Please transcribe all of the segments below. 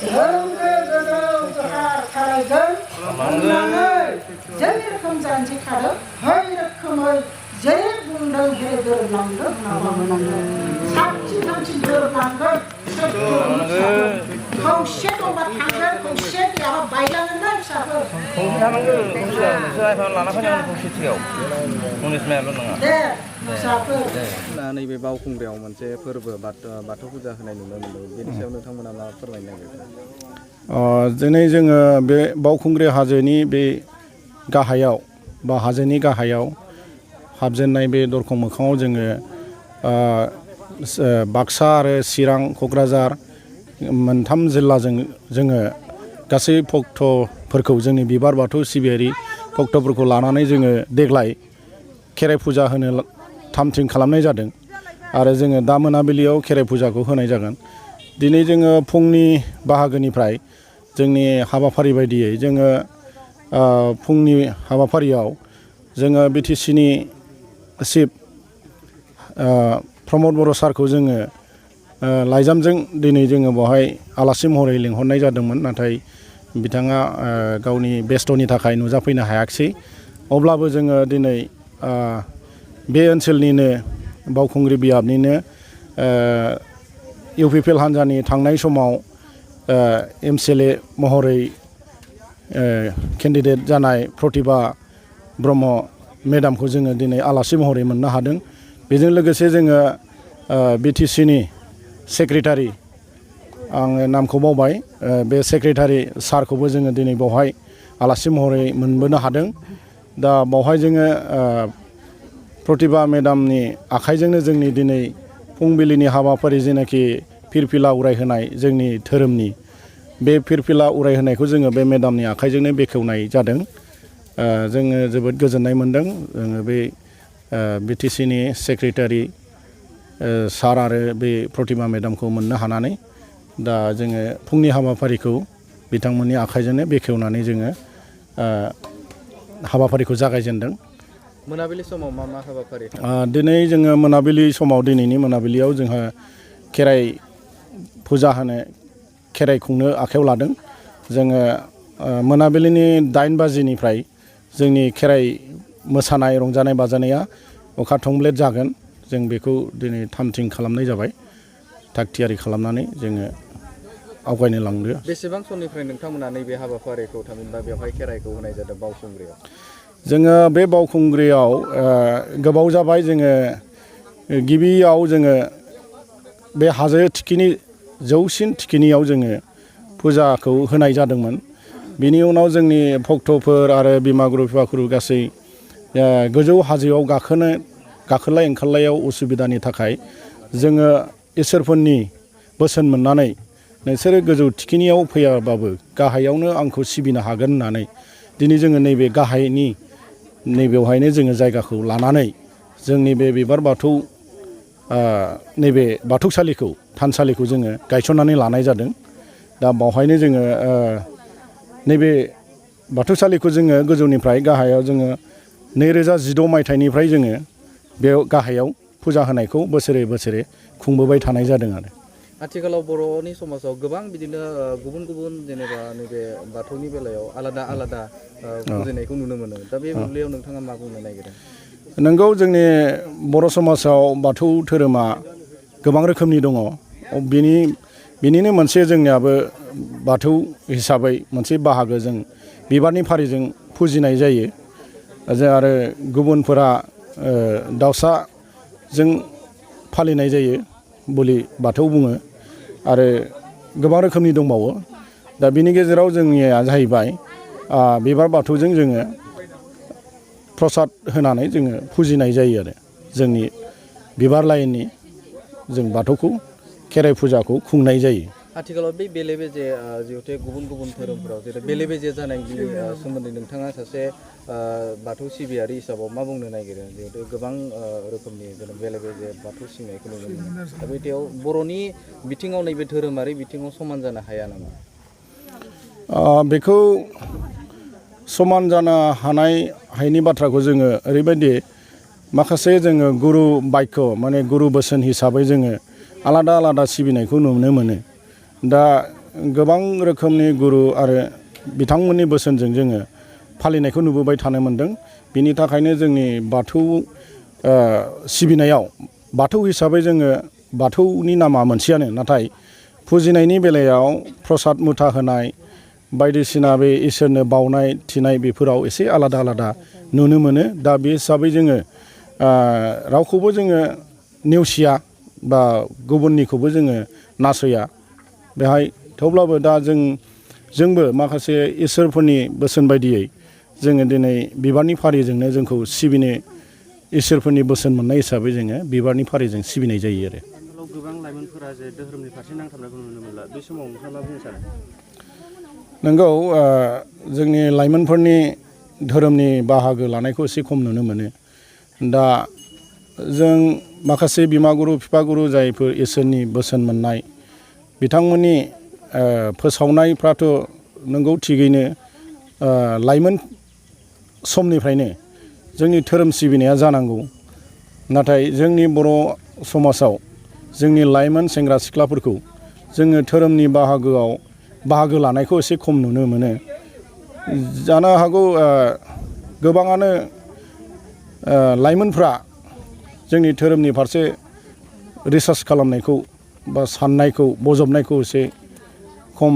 धोरोमखौ गोजौ गोहार खालायगोन होननानै जे रोखोम जानजि खादों बै रोखोमै जे बुंदों बे गोरोबलांगोन माबानांगोन साबसिन हामसिन गोरोबलांगोन खौसे दंबा थांगोन खौसे गैयाबा बायलांगोन ना फिसाफोर खौसे थानांगोन खौसे लाना फैनांगोन खौसेथियाव मुनिसमायाल' नङा दे फिसाफोर नैबे बावखुंग्रियाव मोनसे फोरबो बाथौ फुजा होनाय नुनो मोनदों बेनि सायाव नोंथांमोना मा फोरमायनो नागिरदों दिनै जोङो बे बावखुंग्रि हाजोनि बे गाहायाव बा हाजोनि गाहायाव हाबजेननाय बे दरखं मोखाङाव जोङो बाक्सा आरो चिरां क'क्राझार मोनथाम जिल्लाजों जोङो गासै भक्तफोरखौ जोंनि बिबार बाथौ सिबियारि भक्तफोरखौ लानानै जोङो देग्लाय खेराइ फुजा होनो थामथिम खालामनाय जादों आरो जोङो दा मोनाबिलियाव खेराइ फुजाखौ होनाय जागोन दिनै जोङो फुंनि बाहागोनिफ्राय जोंनि हाबाफारि बायदियै जोङो फुंनि हाबाफारियाव जोङो बिटिसिनि चिफ प्रमद बर' सारखौ जोङो लाइजामजों दिनै जोङो बेवहाय आलासि महरै लिंहरनाय जादोंमोन नाथाय बिथाङा गावनि बेस्थ'नि थाखाय नुजाफैनो हायाखिसै अब्लाबो जोङो दिनै बे ओनसोलनिनो बावखुंग्रि बियाबनिनो इउपिपिएल हान्जानि थांनाय समाव MCLA महरै केन्डिडेट जानाय प्रतिभा ब्रह्म मेडामखौ जोङो दिनै आलासि महरै मोननो हादों बेजों लोगोसे जोङो बिटिसिनि सेक्रेटारि आङो नामखौ बावबाय बे सेक्रेटारि सारखौबो जोङो दिनै बेवहाय आलासि महरै मोनबोनो हादों दा बावहाय जोङो प्रतिभा मेडामनि आखाइजोंनो जोंनि दिनै फुंबिलिनि हाबाफारि जेनाखि फिरफिला उरायहोनाय जोंनि धोरोमनि बे फिरफिला उरायहोनायखौ जोङो बे मेडामनि आखाइजोंनो बेखेवनाय जादों जोङो जोबोद गोजोननाय मोनदों जोङो बे बिटिसिनि सेक्रेटारि सार आरो बे प्रतिभा मेडामखौ मोननो हानानै दा जोङो फुंनि हाबाफारिखौ बिथांमोननि आखाइजोंनो बेखेवनानै जोङो हाबाफारिखौ जागायजेनदों मोनाबिलि समाव मा मा हाबाफारि दिनै जोङो मोनाबिलि समाव दिनैनि मोनाबिलियाव जोंहा खेराइ फुजा होनो खेराइ खुंनो आखायाव लादों जोङो मोनाबिलिनि 8 बाजिनिफ्राय जोंनि खेराइ मोसानाय रंजानाय बाजानाया अखा थंब्लेट जागोन जों बेखौ दिनै थामथिं खालामनाय जाबाय थाग थियारि खालामनानै जोङो आवगायनो लांदो बेसेबां समनिफ्राय नोंथांमोना नैबे हाबाफारिखौ थामहिनबा बेवहाय खेराइखौ होनाय जादों बावखुंग्रियाव जोङो बे बावखुंग्रियाव गोबाव जाबाय जोङो गिबियाव जोङो बे हाजो थिखिनि जौसिन थिखिनियाव जोङो फुजाखौ होनाय जादोंमोन बिनि उनाव जोंनि भक्तफोर आरो बिमा गुरु बिफा गुरु गासै गोजौ हाजोआव गाखोलाय ओंखारलायाव उसुबिदानि थाखाय जोङो इसोरफोरनि बोसोन मोननानै नोंसोरो गोजौ थिखिनियाव फैयाबाबो गाहायावनो आंखौ सिबिनो हागोन होननानै दिनै जोङो नैबे गाहायनि नैबेवहायनो जोङो जायगाखौ लानानै जोंनि बे बिबार बाथौ नैबे बाथौसालिखौ थानसालिखौ जोङो गायसननानै लानाय जादों दा बावहायनो जोङो नैबे बाथौसालिखौ जोङो गोजौनिफ्राय गाहायाव जोङो 2016 मायथाइनिफ्राय जोङो बेयाव गाहायाव फुजा होनायखौ बोसोरे बोसोरे खुंबोबाय थानाय जादों आरो आथिखालाव बर'नि समाजाव गोबां बिदिनो गुबुन गुबुन जेनेबा नैबे बाथौनि बेलायाव आलादा आलादा फुजिनायखौ नुनो मोनो दा बे बुब्लियाव नोंथाङा मा बुंनो नागिरदों नंगौ जोंनि बर' समाजाव बाथौ धोरोमा गोबां रोखोमनि दङ बिनिनो मोनसे जोंनियाबो बाथौ हिसाबै मोनसे बाहागो जों बिबारनि फारिजों फुजिनाय जायो आरो गुबुनफोरा दाउसाजों फालिनाय जायो बोलि बाथौ बुङो आरो गोबां रोखोमनि दंबावो दा बिनि गेजेराव जोंनिया जाहैबाय बिबार बाथौजों जोङो प्रसाद होनानै जोङो फुजिनाय जायो आरो जोंनि बिबार लाइननि जों बाथौखौ खेराइ फुजाखौ खुंनाय जायो आथिखालाव बे बेले बेजे जिहेतु गुबुन गुबुन धोरोमफोराव जेरै बेले बेजे जानायनि सोमोन्दै नोंथाङा सासे बाथौ सिबियारि हिसाबाव मा बुंनो नागिरो जिहेतु गोबां रोखोमनि बेले बेजे बाथौ सिबिनायखौ नुनो मोनो दा बेयाव बर'नि बिथिङाव नैबे धोरोमारि बिथिङाव समान जानो हाया नामा बेखौ समान जानो हायैनि बाथ्राखौ जोङो ओरैबायदि माखासे जोङो गुरु बाक्य माने गुरु बोसोन हिसाबै जोङो आलादा आलादा सिबिनायखौ नुनो मोनो दा गोबां रोखोमनि गुरु आरो बिथांमोननि बोसोनजों जोङो फालिनायखौ नुबोबाय थानो मोन्दों। बिनि थाखायनो जोंनि बाथौ सिबिनायाव बाथौ हिसाबै जोङो बाथौनि नामा मोनसेयानो, नाथाय फुजिनायनि बेलायाव प्रसाद मुथा होनाय बायदिसिना बे इसोरनो बावनाय थिनाय बेफोराव एसे आलादा आलादा नुनो मोनो। दा बे हिसाबै जोङो रावखौबो जोङो नेवसिया बा गुबुननिखौबो जोङो नासया बेहाय। थेवब्लाबो दा जोंबो माखासे इसोरफोरनि बोसोन बायदियै जोङो दिनै बिबारनि फारिजोंनो जोंखौ सिबिनो इसोरफोरनि बोसोन मोननाय हिसाबै जोङो बिबारनि फारिजों सिबिनाय जायो आरो। गोबां लाइमोनफोरा जे धोरोमनि फारसे नांथाबनायखौ नुनो मोनला, बे समाव नोंथाङा मा बुंनो सानो? नंगौ, जोंनि लाइमोनफोरनि धोरोमनि बाहागो लानायखौ एसे खम नुनो मोनो। दा जों माखासे बिमागुरु बिफागुरु जायफोर इसोरनि बोसोन मोननाय बिथांमोननि फोसावनायफ्राथ' नंगौ थिगैनो लाइमोन समनिफ्रायनो जोंनि धोरोम सिबिनाया जानांगौ। नाथाय जोंनि बर' समाजाव जोंनि लाइमोन सेंग्रा सिख्लाफोरखौ जोङो धोरोमनि बाहागो लानायखौ एसे खम नुनो मोनो। जानो हागौ गोबाङानो लाइमोनफ्रा जोंनि धोरोमनि फारसे रिसार्च खालामनायखौ बा साननायखौ बजबनायखौ एसे खम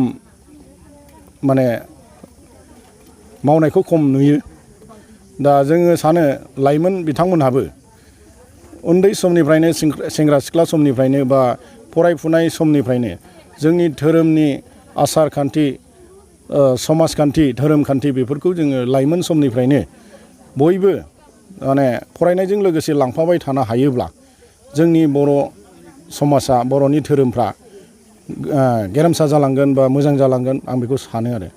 माने मावनायखौ खम नुयो। दा जोङो सानो लाइमोन बिथांमोनहाबो उन्दै समनिफ्रायनो सेंग्रा सिख्ला समनिफ्रायनो बा फरायफुनाय समनिफ्रायनो जोंनि धोरोमनि आसार खान्थि समाजखान्थि धोरोमखान्थि बेफोरखौ जोङो लाइमोन समनिफ्रायनो बयबो माने फरायनायजों लोगोसे लांफाबाय थानो हायोब्ला जोंनि बर' समाजा बर'नि धोरोमफ्रा गेरेमसा जालांगोन बा मोजां जालांगोन, आं बेखौ सानो आरो।